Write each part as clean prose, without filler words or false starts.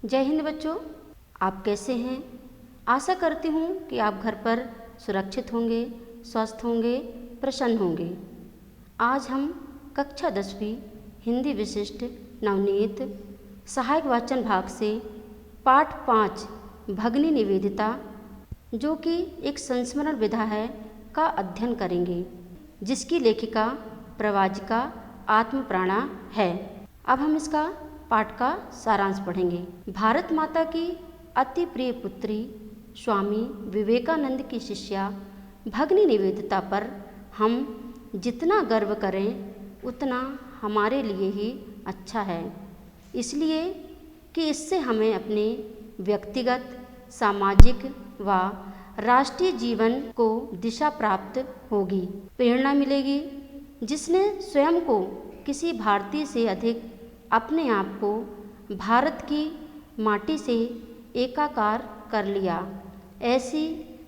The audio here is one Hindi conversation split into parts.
जय हिंद बच्चों, आप कैसे हैं। आशा करती हूँ कि आप घर पर सुरक्षित होंगे, स्वस्थ होंगे, प्रसन्न होंगे। आज हम कक्षा 10वीं हिंदी विशिष्ट नवनीत सहायक वाचन भाग से पाठ 5 भगिनी निवेदिता, जो कि एक संस्मरण विधा है, का अध्ययन करेंगे, जिसकी लेखिका प्रवाजिका आत्मप्राणा है। अब हम इसका पाठ का सारांश पढ़ेंगे। भारत माता की अति प्रिय पुत्री स्वामी विवेकानंद की शिष्या भगिनी निवेदिता पर हम जितना गर्व करें उतना हमारे लिए ही अच्छा है, इसलिए कि इससे हमें अपने व्यक्तिगत, सामाजिक व राष्ट्रीय जीवन को दिशा प्राप्त होगी, प्रेरणा मिलेगी। जिसने स्वयं को किसी भारतीय से अधिक अपने आप को भारत की माटी से एकाकार कर लिया, ऐसी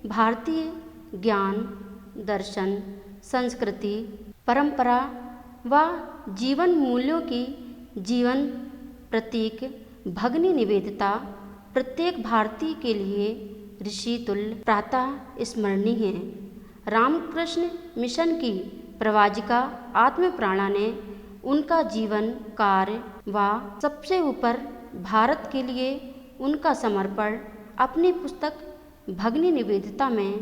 भारतीय ज्ञान, दर्शन, संस्कृति, परंपरा व जीवन मूल्यों की जीवन प्रतीक भगिनी निवेदिता प्रत्येक भारतीय के लिए ऋषि तुल्य प्रातः स्मरणीय है। रामकृष्ण मिशन की प्रवाजिका आत्मप्राणा ने उनका जीवन, कार्य व सबसे ऊपर भारत के लिए उनका समर्पण अपनी पुस्तक भगिनी निवेदिता में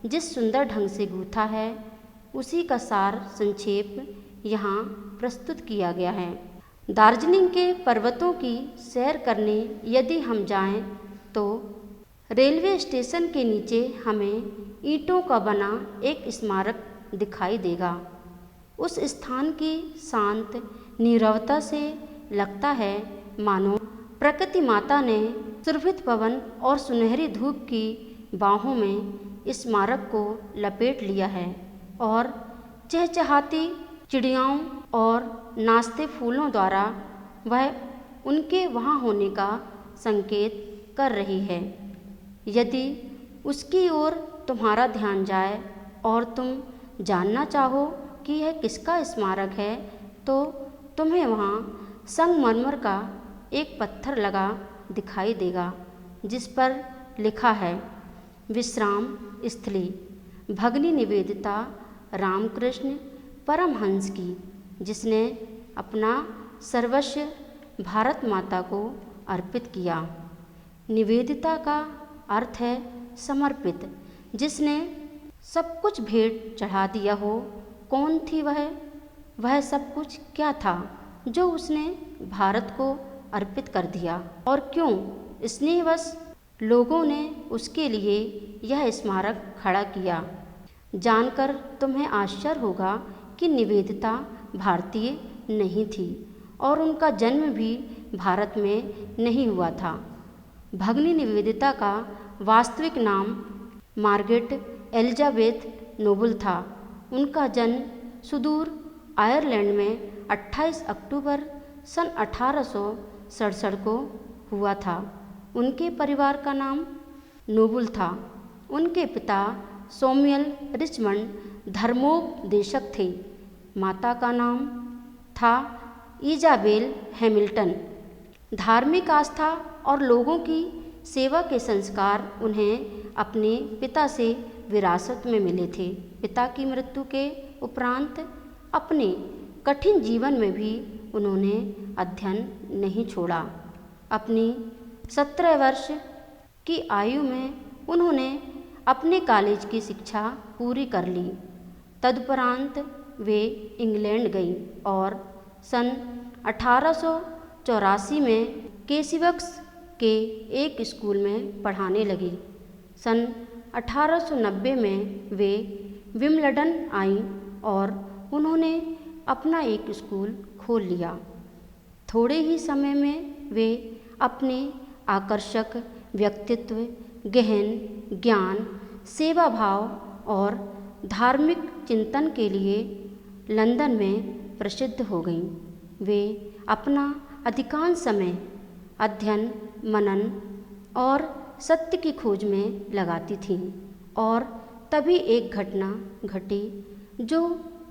जिस सुंदर ढंग से गूथा है, उसी का सार संक्षेप यहाँ प्रस्तुत किया गया है। दार्जिलिंग के पर्वतों की सैर करने यदि हम जाएं, तो रेलवे स्टेशन के नीचे हमें ईंटों का बना एक स्मारक दिखाई देगा। उस स्थान की शांत नीरवता से लगता है मानो प्रकृति माता ने सुरभित पवन और सुनहरी धूप की बाहों में स्मारक को लपेट लिया है और चहचहाती चिड़ियाओं और नाचते फूलों द्वारा वह उनके वहाँ होने का संकेत कर रही है। यदि उसकी ओर तुम्हारा ध्यान जाए और तुम जानना चाहो कि यह किसका स्मारक है, तो तुम्हें वहाँ संगमरमर का एक पत्थर लगा दिखाई देगा, जिस पर लिखा है विश्राम स्थली भगिनी निवेदिता रामकृष्ण परमहंस की, जिसने अपना सर्वस्व भारत माता को अर्पित किया। निवेदिता का अर्थ है समर्पित, जिसने सब कुछ भेंट चढ़ा दिया हो। कौन थी वह सब कुछ क्या था जो उसने भारत को अर्पित कर दिया, और क्यों स्नेहवश लोगों ने उसके लिए यह स्मारक खड़ा किया। जानकर तुम्हें आश्चर्य होगा कि निवेदिता भारतीय नहीं थी और उनका जन्म भी भारत में नहीं हुआ था। भगिनी निवेदिता का वास्तविक नाम मार्गरेट एलिजाबेथ नोबल था। उनका जन्म सुदूर आयरलैंड में 28 अक्टूबर सन 1867 को हुआ था। उनके परिवार का नाम नोबल था। उनके पिता सैमुअल रिचमंड धर्मोपदेशक थे। माता का नाम था इजाबेल हैमिल्टन। धार्मिक आस्था और लोगों की सेवा के संस्कार उन्हें अपने पिता से विरासत में मिले थे। पिता की मृत्यु के उपरांत अपने कठिन जीवन में भी उन्होंने अध्ययन नहीं छोड़ा। अपनी 17 वर्ष की आयु में उन्होंने अपने कॉलेज की शिक्षा पूरी कर ली। तदुपरांत वे इंग्लैंड गईं और सन 1884 में केसिवक्स के एक स्कूल में पढ़ाने लगी। सन 1890 में वे विम्बलडन आईं और उन्होंने अपना एक स्कूल खोल लिया। थोड़े ही समय में वे अपने आकर्षक व्यक्तित्व, गहन ज्ञान, सेवा भाव और धार्मिक चिंतन के लिए लंदन में प्रसिद्ध हो गईं। वे अपना अधिकांश समय अध्ययन, मनन और सत्य की खोज में लगाती थीं, और तभी एक घटना घटी जो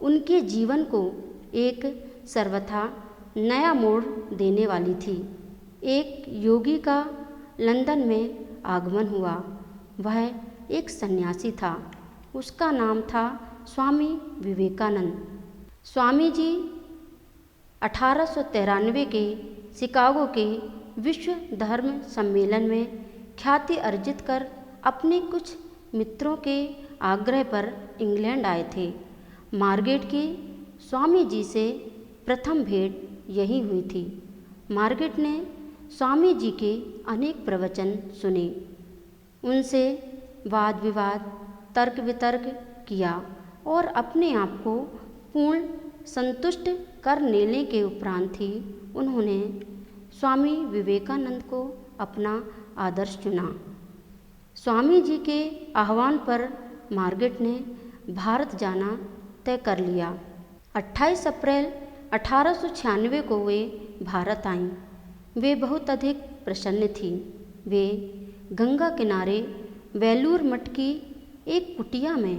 उनके जीवन को एक सर्वथा नया मोड़ देने वाली थी। एक योगी का लंदन में आगमन हुआ। वह एक सन्यासी था। उसका नाम था स्वामी विवेकानंद। स्वामी जी 1893 के शिकागो के विश्व धर्म सम्मेलन में ख्याति अर्जित कर अपने कुछ मित्रों के आग्रह पर इंग्लैंड आए थे। मार्गेट की स्वामी जी से प्रथम भेंट यही हुई थी। मार्गेट ने स्वामी जी के अनेक प्रवचन सुने, उनसे वाद विवाद तर्क वितर्क किया और अपने आप को पूर्ण संतुष्ट कर लेने के उपरांत ही उन्होंने स्वामी विवेकानंद को अपना आदर्श चुना। स्वामी जी के आह्वान पर मार्गेट ने भारत जाना तय कर लिया। 28 अप्रैल 1896 को वे भारत आईं। वे बहुत अधिक प्रसन्न थीं। वे गंगा किनारे वेलूर मठ की एक कुटिया में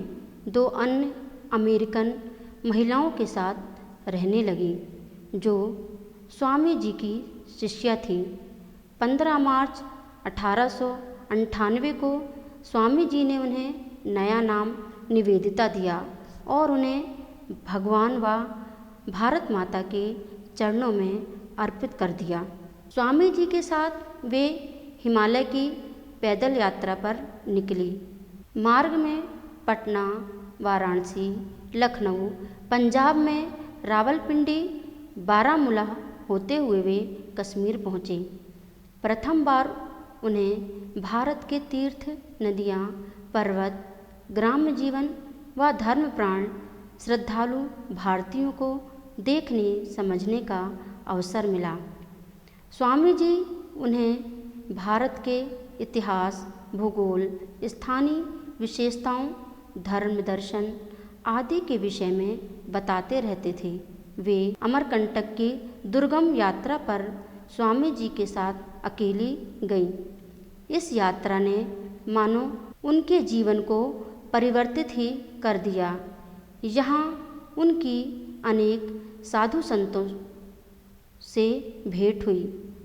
2 अन्य अमेरिकन महिलाओं के साथ रहने लगीं, जो स्वामी जी की शिष्या थीं। 15 मार्च 1898 को स्वामी जी ने उन्हें नया नाम निवेदिता दिया और उन्हें भगवान व भारत माता के चरणों में अर्पित कर दिया। स्वामी जी के साथ वे हिमालय की पैदल यात्रा पर निकली। मार्ग में पटना, वाराणसी, लखनऊ, पंजाब में रावलपिंडी, बारामूला होते हुए वे कश्मीर पहुँचे। प्रथम बार उन्हें भारत के तीर्थ, नदियाँ, पर्वत, ग्राम्य जीवन व धर्म प्राण श्रद्धालु भारतीयों को देखने समझने का अवसर मिला। स्वामी जी उन्हें भारत के इतिहास, भूगोल, स्थानीय विशेषताओं, धर्म दर्शन आदि के विषय में बताते रहते थे। वे अमरकंटक की दुर्गम यात्रा पर स्वामी जी के साथ अकेली गईं। इस यात्रा ने मानो उनके जीवन को परिवर्तित ही कर दिया। यहाँ उनकी अनेक साधु संतों से भेंट हुई,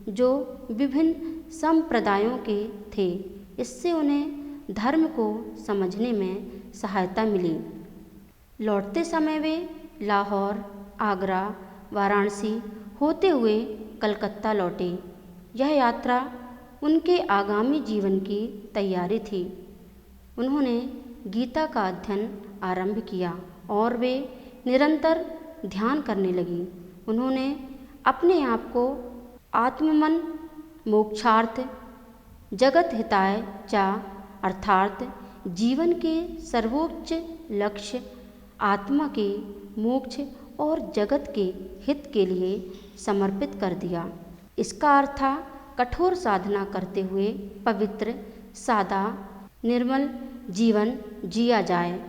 जो विभिन्न संप्रदायों के थे। इससे उन्हें धर्म को समझने में सहायता मिली। लौटते समय वे लाहौर, आगरा, वाराणसी होते हुए कलकत्ता लौटे। यह यात्रा उनके आगामी जीवन की तैयारी थी। उन्होंने गीता का अध्ययन आरंभ किया और वे निरंतर ध्यान करने लगी। उन्होंने अपने आप को आत्ममन मोक्षार्थ जगत हिताय चा अर्थात जीवन के सर्वोच्च लक्ष्य आत्मा के मोक्ष और जगत के हित के लिए समर्पित कर दिया। इसका अर्थ था कठोर साधना करते हुए पवित्र, सादा, निर्मल जीवन जिया जाए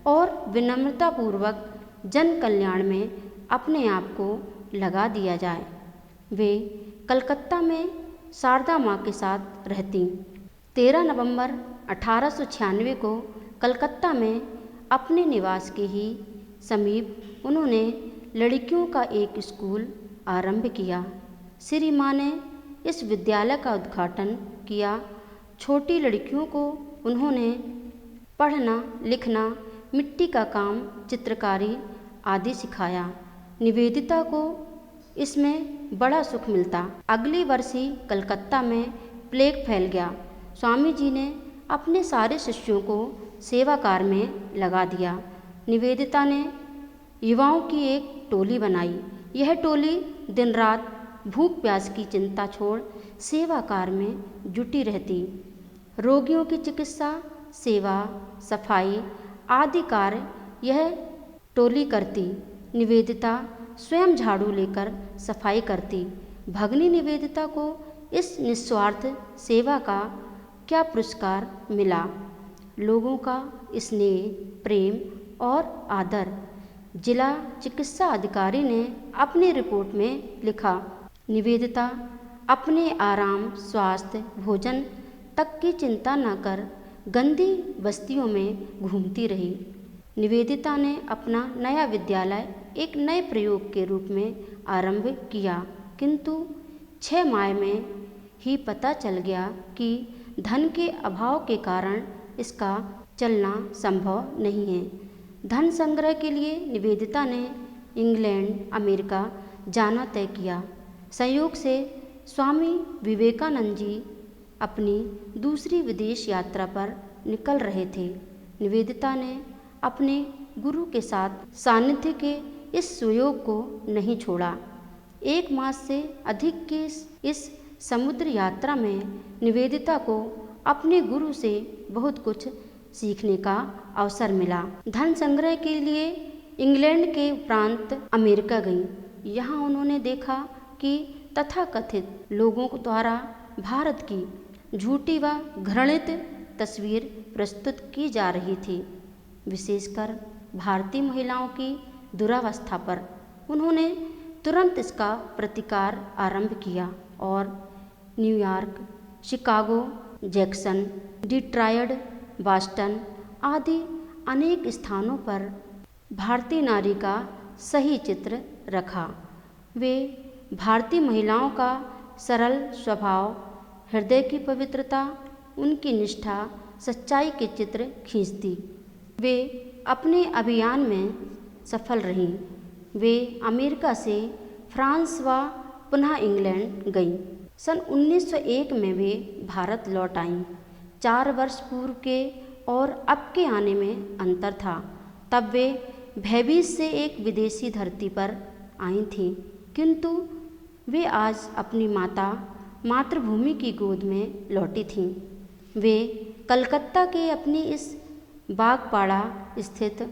और विनम्रतापूर्वक जन कल्याण में अपने आप को लगा दिया जाए। वे कलकत्ता में शारदा माँ के साथ रहती। 13 नवंबर 1896 को कलकत्ता में अपने निवास के ही समीप उन्होंने लड़कियों का एक स्कूल आरंभ किया। श्री माँ ने इस विद्यालय का उद्घाटन किया। छोटी लड़कियों को उन्होंने पढ़ना, लिखना, मिट्टी का काम, चित्रकारी आदि सिखाया। निवेदिता को इसमें बड़ा सुख मिलता। अगले वर्ष ही कलकत्ता में प्लेग फैल गया। स्वामी जी ने अपने सारे शिष्यों को सेवा कार्य में लगा दिया। निवेदिता ने युवाओं की एक टोली बनाई। यह टोली दिन रात भूख प्यास की चिंता छोड़ सेवा कार्य में जुटी रहती। रोगियों की चिकित्सा, सेवा, सफाई आदि कार्य यह टोली करती। निवेदिता स्वयं झाड़ू लेकर सफाई करती। भगनी निवेदिता को इस निस्वार्थ सेवा का क्या पुरस्कार मिला? लोगों का स्नेह, प्रेम और आदर। जिला चिकित्सा अधिकारी ने अपनी रिपोर्ट में लिखा, निवेदिता अपने आराम, स्वास्थ्य, भोजन तक की चिंता न कर गंदी बस्तियों में घूमती रही। निवेदिता ने अपना नया विद्यालय एक नए प्रयोग के रूप में आरंभ किया, किंतु 6 माह में ही पता चल गया कि धन के अभाव के कारण इसका चलना संभव नहीं है। धन संग्रह के लिए निवेदिता ने इंग्लैंड, अमेरिका जाना तय किया। संयोग से स्वामी विवेकानंद जी अपनी दूसरी विदेश यात्रा पर निकल रहे थे। निवेदिता ने अपने गुरु के साथ सानिध्य के इस सुयोग को नहीं छोड़ा। 1 मास से अधिक की इस समुद्र यात्रा में निवेदिता को अपने गुरु से बहुत कुछ सीखने का अवसर मिला। धन संग्रह के लिए इंग्लैंड के उपरांत अमेरिका गईं। यहाँ उन्होंने देखा कि तथाकथित लोगों द्वारा भारत की झूठी व घृणित तस्वीर प्रस्तुत की जा रही थी। विशेषकर भारतीय महिलाओं की दुरावस्था पर उन्होंने तुरंत इसका प्रतिकार आरंभ किया और New York, Chicago, Jackson, Detroit, Boston आदि अनेक स्थानों पर भारतीय नारी का सही चित्र रखा। वे भारतीय महिलाओं का सरल स्वभाव, हृदय की पवित्रता, उनकी निष्ठा, सच्चाई के चित्र खींचती। वे अपने अभियान में सफल रहीं। वे अमेरिका से फ्रांस व पुनः इंग्लैंड गईं। सन 1901 में वे भारत लौट आईं। 4 वर्ष पूर्व के और अब के आने में अंतर था। तब वे भयभीत से एक विदेशी धरती पर आई थीं, किंतु वे आज अपनी मातृभूमि की गोद में लौटी थीं। वे कलकत्ता के अपनी इस बागपाड़ा स्थित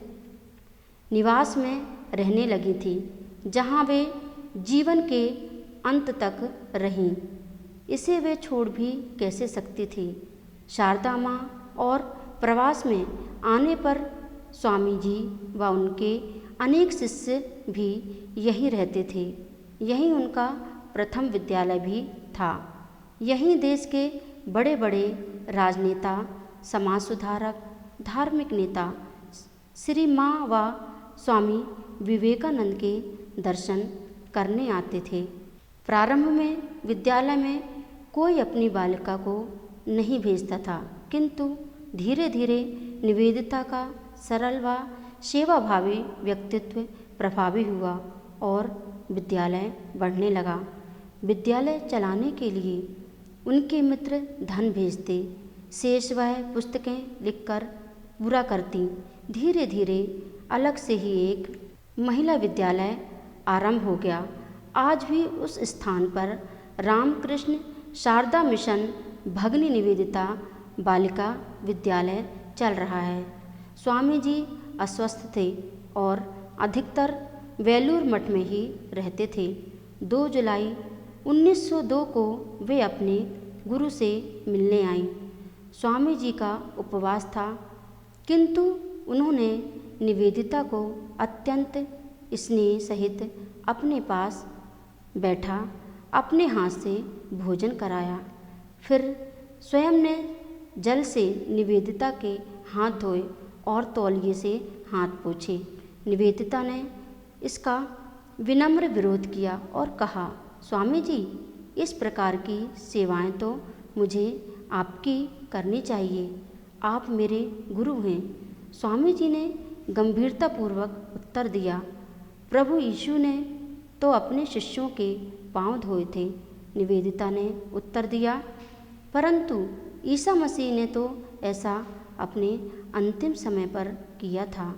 निवास में रहने लगी थीं, जहाँ वे जीवन के अंत तक रहीं। इसे वे छोड़ भी कैसे सकती थी। शारदा माँ और प्रवास में आने पर स्वामी जी व उनके अनेक शिष्य भी यहीं रहते थे। यहीं उनका प्रथम विद्यालय भी था। यहीं देश के बड़े बड़े राजनेता, समाज सुधारक, धार्मिक नेता श्री माँ व स्वामी विवेकानंद के दर्शन करने आते थे। प्रारंभ में विद्यालय में कोई अपनी बालिका को नहीं भेजता था, किंतु धीरे धीरे निवेदिता का सरल व सेवाभावी व्यक्तित्व प्रभावी हुआ और विद्यालय बढ़ने लगा। विद्यालय चलाने के लिए उनके मित्र धन भेजते, शेष वह पुस्तकें लिखकर पूरा करती। धीरे धीरे अलग से ही एक महिला विद्यालय आरंभ हो गया। आज भी उस स्थान पर रामकृष्ण शारदा मिशन भगिनी निवेदिता बालिका विद्यालय चल रहा है। स्वामी जी अस्वस्थ थे और अधिकतर वेलूर मठ में ही रहते थे। 2 जुलाई 1902 को वे अपने गुरु से मिलने आईं। स्वामी जी का उपवास था, किंतु उन्होंने निवेदिता को अत्यंत स्नेह सहित अपने पास बैठा अपने हाथ से भोजन कराया। फिर स्वयं ने जल से निवेदिता के हाथ धोए और तौलिए से हाथ पोंछे। निवेदिता ने इसका विनम्र विरोध किया और कहा, स्वामी जी, इस प्रकार की सेवाएं तो मुझे आपकी करनी चाहिए। आप मेरे गुरु हैं। स्वामी जी ने गंभीरतापूर्वक उत्तर दिया, प्रभु यीशु ने तो अपने शिष्यों के पांव धोए थे। निवेदिता ने उत्तर दिया, परंतु ईसा मसीह ने तो ऐसा अपने अंतिम समय पर किया था।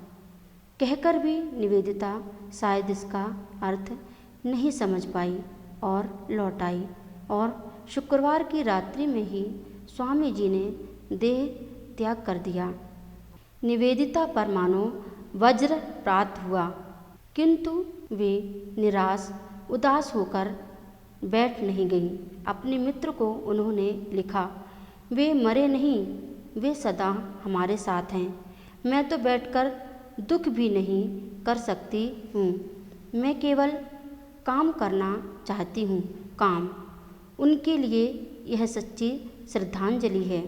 कहकर भी निवेदिता शायद इसका अर्थ नहीं समझ पाई और लौट आई और शुक्रवार की रात्रि में ही स्वामी जी ने देह त्याग कर दिया। निवेदिता पर मानो वज्र प्राप्त हुआ, किंतु वे निराश उदास होकर बैठ नहीं गईं। अपने मित्र को उन्होंने लिखा, वे मरे नहीं, वे सदा हमारे साथ हैं। मैं तो बैठकर दुख भी नहीं कर सकती हूँ। मैं केवल काम करना चाहती हूँ। काम उनके लिए यह सच्ची श्रद्धांजलि है।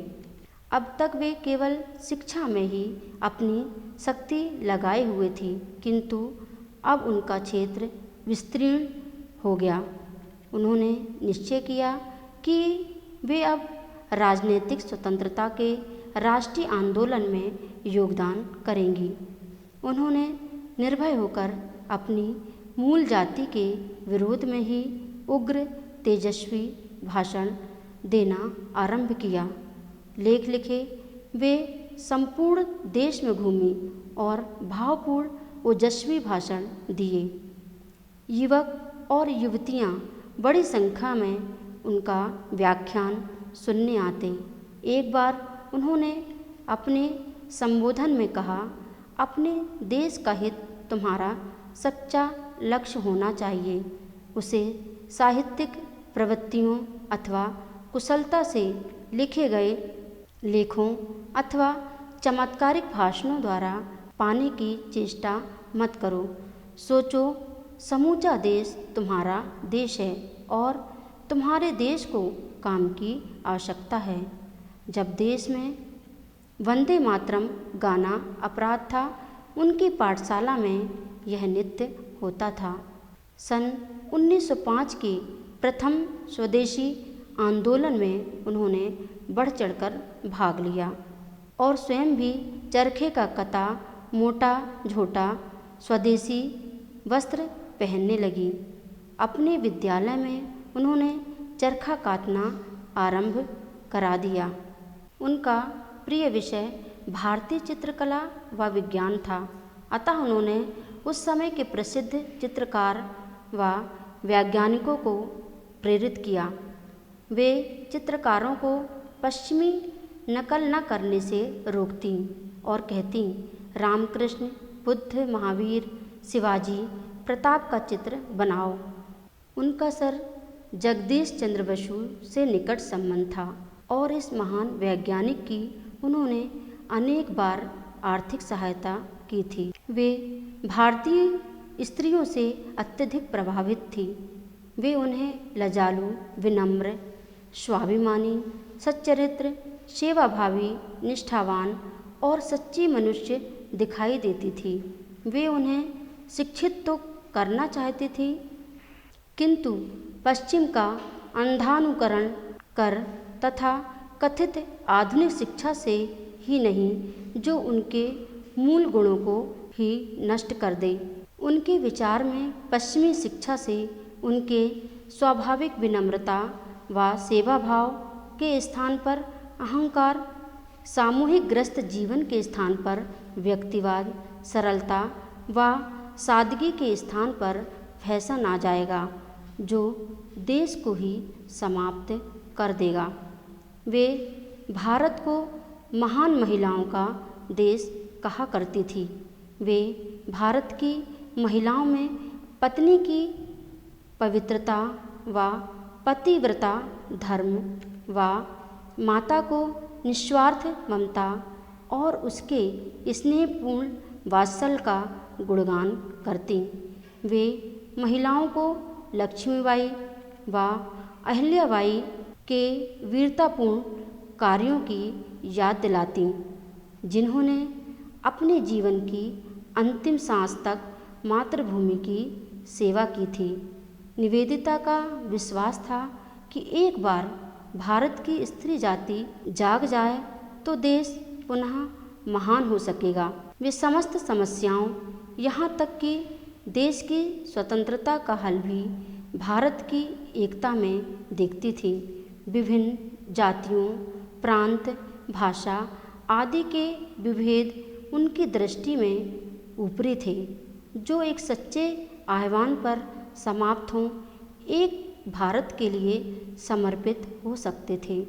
अब तक वे केवल शिक्षा में ही अपनी शक्ति लगाए हुए थी, किंतु अब उनका क्षेत्र विस्तीर्ण हो गया। उन्होंने निश्चय किया कि वे अब राजनीतिक स्वतंत्रता के राष्ट्रीय आंदोलन में योगदान करेंगी। उन्होंने निर्भय होकर अपनी मूल जाति के विरोध में ही उग्र तेजस्वी भाषण देना आरंभ किया। लेख लिखे, वे संपूर्ण देश में घूमी और भावपूर्ण ओजस्वी भाषण दिए। युवक और युवतियां बड़ी संख्या में उनका व्याख्यान सुनने आते। एक बार उन्होंने अपने संबोधन में कहा, अपने देश का हित तुम्हारा सच्चा लक्ष्य होना चाहिए। उसे साहित्यिक प्रवृत्तियों अथवा कुशलता से लिखे गए लेखों अथवा चमत्कारिक भाषणों द्वारा पाने की चेष्टा मत करो। सोचो, समूचा देश तुम्हारा देश है और तुम्हारे देश को काम की आवश्यकता है। जब देश में वंदे मातरम गाना अपराध था, उनकी पाठशाला में यह नृत्य होता था। सन 1905 के प्रथम स्वदेशी आंदोलन में उन्होंने बढ़ चढ़कर भाग लिया और स्वयं भी चरखे का कता, मोटा झोटा स्वदेशी वस्त्र पहनने लगी। अपने विद्यालय में उन्होंने चरखा काटना आरंभ करा दिया। उनका प्रिय विषय भारतीय चित्रकला व विज्ञान था, अतः उन्होंने उस समय के प्रसिद्ध चित्रकार व वैज्ञानिकों को प्रेरित किया। वे चित्रकारों को पश्चिमी नकल न करने से रोकती और कहती, रामकृष्ण, बुद्ध, महावीर, शिवाजी, प्रताप का चित्र बनाओ। उनका सर जगदीश चंद्र बसु से निकट संबंध था और इस महान वैज्ञानिक की उन्होंने अनेक बार आर्थिक सहायता की थी। वे भारतीय स्त्रियों से अत्यधिक प्रभावित थी। वे उन्हें लजालू, विनम्र, स्वाभिमानी, सच्चरित्र, सेवाभावी, निष्ठावान और सच्ची मनुष्य दिखाई देती थी। वे उन्हें शिक्षित तो करना चाहती थी, किंतु पश्चिम का अंधानुकरण कर तथा कथित आधुनिक शिक्षा से ही नहीं, जो उनके मूल गुणों को ही नष्ट कर दे। उनके विचार में पश्चिमी शिक्षा से उनके स्वाभाविक विनम्रता व सेवा भाव के स्थान पर अहंकार, सामूहिक ग्रस्त जीवन के स्थान पर व्यक्तिवाद, सरलता व सादगी के स्थान पर फैशन आ जाएगा, जो देश को ही समाप्त कर देगा। वे भारत को महान महिलाओं का देश कहा करती थी। वे भारत की महिलाओं में पत्नी की पवित्रता व पतिव्रता धर्म व माता को निस्वार्थ ममता और उसके स्नेहपूर्ण वात्सल्य का गुणगान करती। वे महिलाओं को लक्ष्मीबाई व अहिल्याबाई के वीरतापूर्ण कार्यों की याद दिलाती, जिन्होंने अपने जीवन की अंतिम सांस तक मातृभूमि की सेवा की थी। निवेदिता का विश्वास था कि एक बार भारत की स्त्री जाति जाग जाए तो देश पुनः महान हो सकेगा। वे समस्त समस्याओं, यहाँ तक कि देश की स्वतंत्रता का हल भी भारत की एकता में देखती थी। विभिन्न जातियों, प्रांत, भाषा आदि के विभेद उनकी दृष्टि में ऊपरी थे, जो एक सच्चे आह्वान पर समाप्त हों, एक भारत के लिए समर्पित हो सकते थे।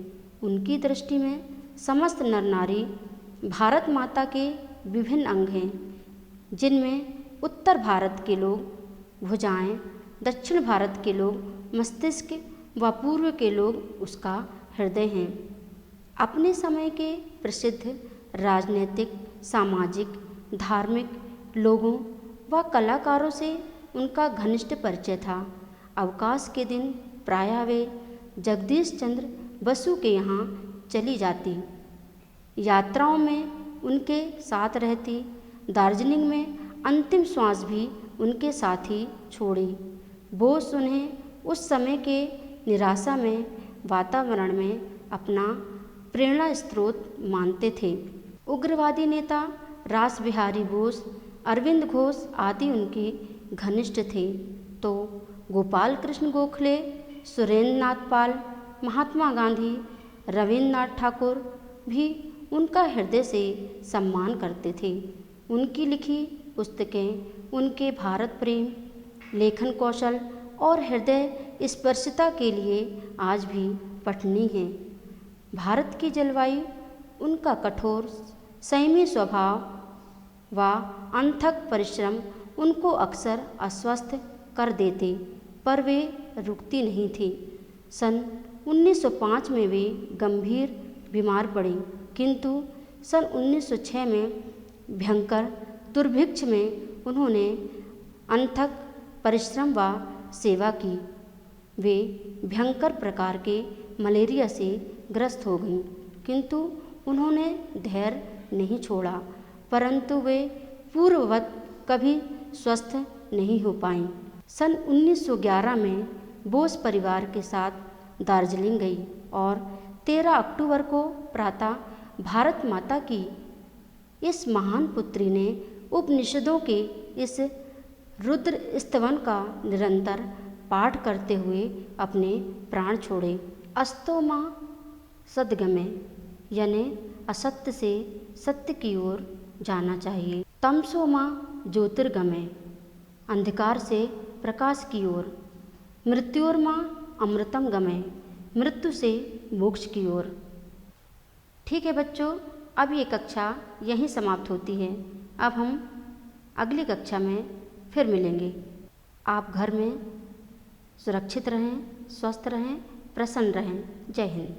उनकी दृष्टि में समस्त नर नारी भारत माता के विभिन्न अंग हैं, जिनमें उत्तर भारत के लोग भुजाएं, दक्षिण भारत के लोग मस्तिष्क व पूर्व के लोग उसका हृदय हैं। अपने समय के प्रसिद्ध राजनीतिक, सामाजिक, धार्मिक लोगों व कलाकारों से उनका घनिष्ठ परिचय था। अवकाश के दिन प्रायः वे जगदीश चंद्र बसु के यहाँ चली जाती, यात्राओं में उनके साथ रहती, दार्जिलिंग में अंतिम श्वास भी उनके साथ ही छोड़ी। बोस उन्हें उस समय के निराशा में वातावरण में अपना प्रेरणा स्रोत मानते थे। उग्रवादी नेता रास बिहारी बोस, अरविंद घोष आदि उनके घनिष्ठ थे, तो गोपाल कृष्ण गोखले, सुरेंद्र नाथ पाल, महात्मा गांधी, रविन्द्रनाथ ठाकुर भी उनका हृदय से सम्मान करते थे। उनकी लिखी पुस्तकें उनके भारत प्रेम, लेखन कौशल और हृदय स्पर्शिता के लिए आज भी पठनीय हैं। भारत की जलवायु, उनका कठोर संयमी स्वभाव व अथक परिश्रम उनको अक्सर अस्वस्थ कर देते, पर वे रुकती नहीं थी। सन 1905 में वे गंभीर बीमार पड़ी, किंतु सन 1906 में भयंकर दुर्भिक्ष में उन्होंने अथक परिश्रम व सेवा की। वे भयंकर प्रकार के मलेरिया से ग्रस्त हो गईं, किंतु उन्होंने धैर्य नहीं छोड़ा, परंतु वे पूर्ववत कभी स्वस्थ नहीं हो पाईं। सन 1911 में बोस परिवार के साथ दार्जिलिंग गई और 13 अक्टूबर को प्रातः भारत माता की इस महान पुत्री ने उपनिषदों के इस रुद्र स्तवन का निरंतर पाठ करते हुए अपने प्राण छोड़े। अस्तो मां सद्गमे, यानी असत्य से सत्य की ओर जाना चाहिए। तमसो मां ज्योतिर्गमय, अंधकार से प्रकाश की ओर। मृत्योर्मा अमृतम गमय, मृत्यु से मोक्ष की ओर। ठीक है बच्चों, अब ये कक्षा यहीं समाप्त होती है। अब हम अगली कक्षा में फिर मिलेंगे। आप घर में सुरक्षित रहें, स्वस्थ रहें, प्रसन्न रहें। जय हिंद।